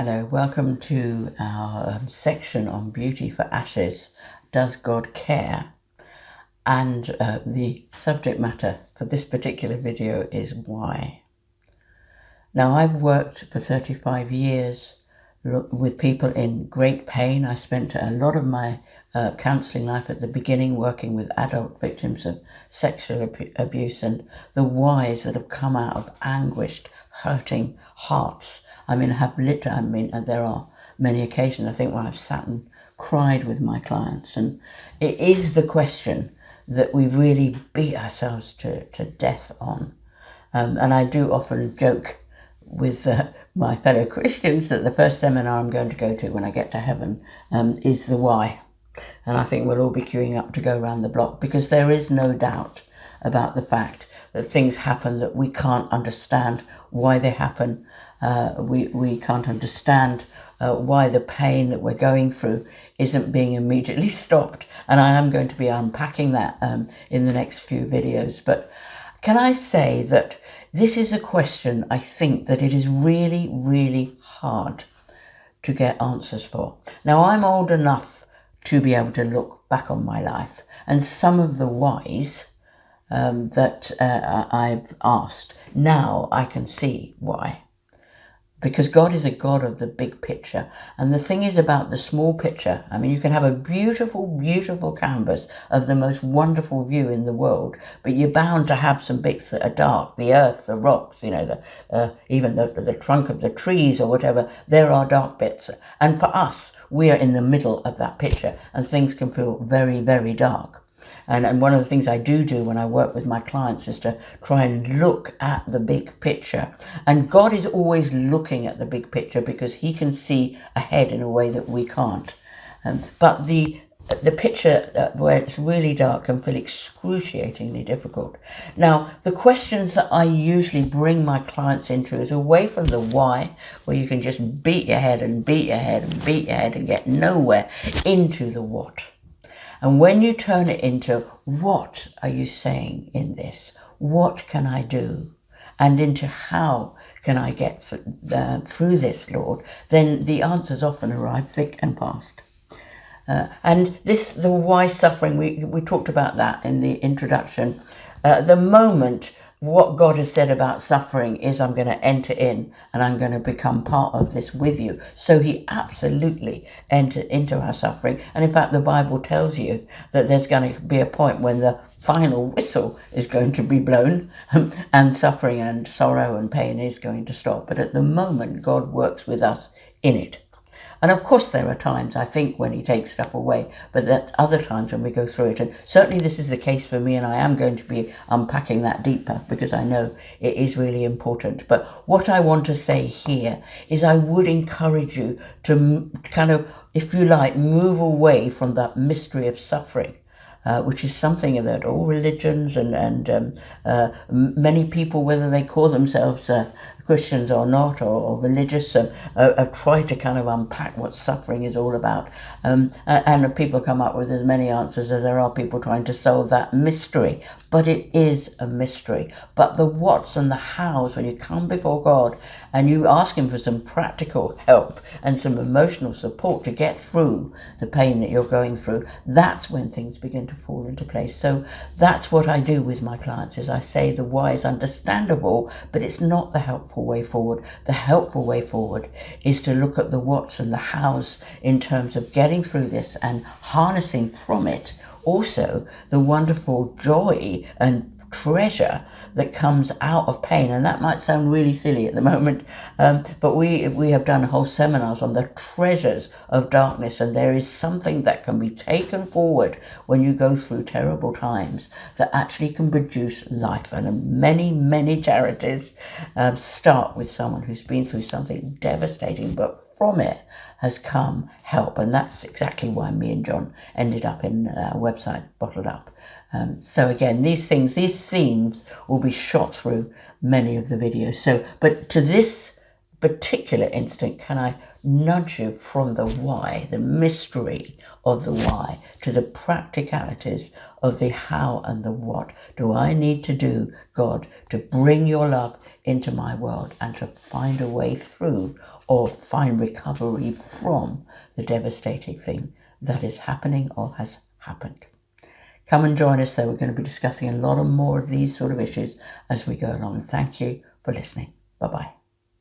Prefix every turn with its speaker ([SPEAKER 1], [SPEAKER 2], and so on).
[SPEAKER 1] Hello, welcome to our section on Beauty for Ashes. Does God care? And the subject matter for this particular video is why. Now, I've worked for 35 years with people in great pain. I spent a lot of my counselling life at the beginning working with adult victims of sexual abuse, and the whys that have come out of anguished, hurting hearts. There are many occasions, I think, where I've sat and cried with my clients, and it is the question that we really beat ourselves to death on. And I do often joke with my fellow Christians that the first seminar I'm going to go to when I get to heaven is the why. And I think we'll all be queuing up to go around the block, because there is no doubt about the fact that things happen that we can't understand why they happen. We can't understand why the pain that we're going through isn't being immediately stopped. And I am going to be unpacking that in the next few videos. But can I say that this is a question I think that it is really, really hard to get answers for. Now, I'm old enough to be able to look back on my life, and some of the whys that I've asked, now I can see why. Because God is a God of the big picture. And the thing is about the small picture, I mean, you can have a beautiful, beautiful canvas of the most wonderful view in the world, but you're bound to have some bits that are dark. The earth, the rocks, even the trunk of the trees or whatever, there are dark bits. And for us, we are in the middle of that picture, and things can feel very, very dark. And one of the things I do when I work with my clients is to try and look at the big picture. And God is always looking at the big picture because he can see ahead in a way that we can't. But the picture where it's really dark can feel excruciatingly difficult. Now, the questions that I usually bring my clients into is away from the why, where you can just beat your head and beat your head and beat your head and get nowhere, into the what. And when you turn it into, what are you saying in this? What can I do? And into, how can I get through this, Lord? Then the answers often arrive thick and fast. And the why suffering, we talked about that in the introduction. The moment what God has said about suffering is, I'm going to enter in and I'm going to become part of this with you. So he absolutely entered into our suffering. And in fact, the Bible tells you that there's going to be a point when the final whistle is going to be blown and suffering and sorrow and pain is going to stop. But at the moment, God works with us in it. And of course there are times, I think, when he takes stuff away, but there are other times when we go through it. And certainly this is the case for me, and I am going to be unpacking that deeper because I know it is really important. But what I want to say here is I would encourage you to kind of, if you like, move away from that mystery of suffering. Which is something that all religions and many people, whether they call themselves Christians or not, or religious, have tried to kind of unpack what suffering is all about. And people come up with as many answers as there are people trying to solve that mystery. But it is a mystery. But the whats and the hows, when you come before God and you ask him for some practical help and some emotional support to get through the pain that you're going through, that's when things begin to fall into place. So that's what I do with my clients, is I say the why is understandable, but it's not the helpful way forward. The helpful way forward is to look at the whats and the hows in terms of getting through this and harnessing from it also the wonderful joy and treasure that comes out of pain. And that might sound really silly at the moment, but we have done whole seminars on the treasures of darkness, and there is something that can be taken forward when you go through terrible times that actually can produce life. And many charities start with someone who's been through something devastating, but from it has come help. And that's exactly why me and John ended up in our website, Bottled Up. So again, these themes will be shot through many of the videos. But to this particular instant, can I nudge you from the why, the mystery of the why, to the practicalities of the how and the what do I need to do, God, to bring your love into my world and to find a way through or find recovery from the devastating thing that is happening or has happened. Come and join us, though. We're going to be discussing a lot more of these sort of issues as we go along. Thank you for listening. Bye-bye.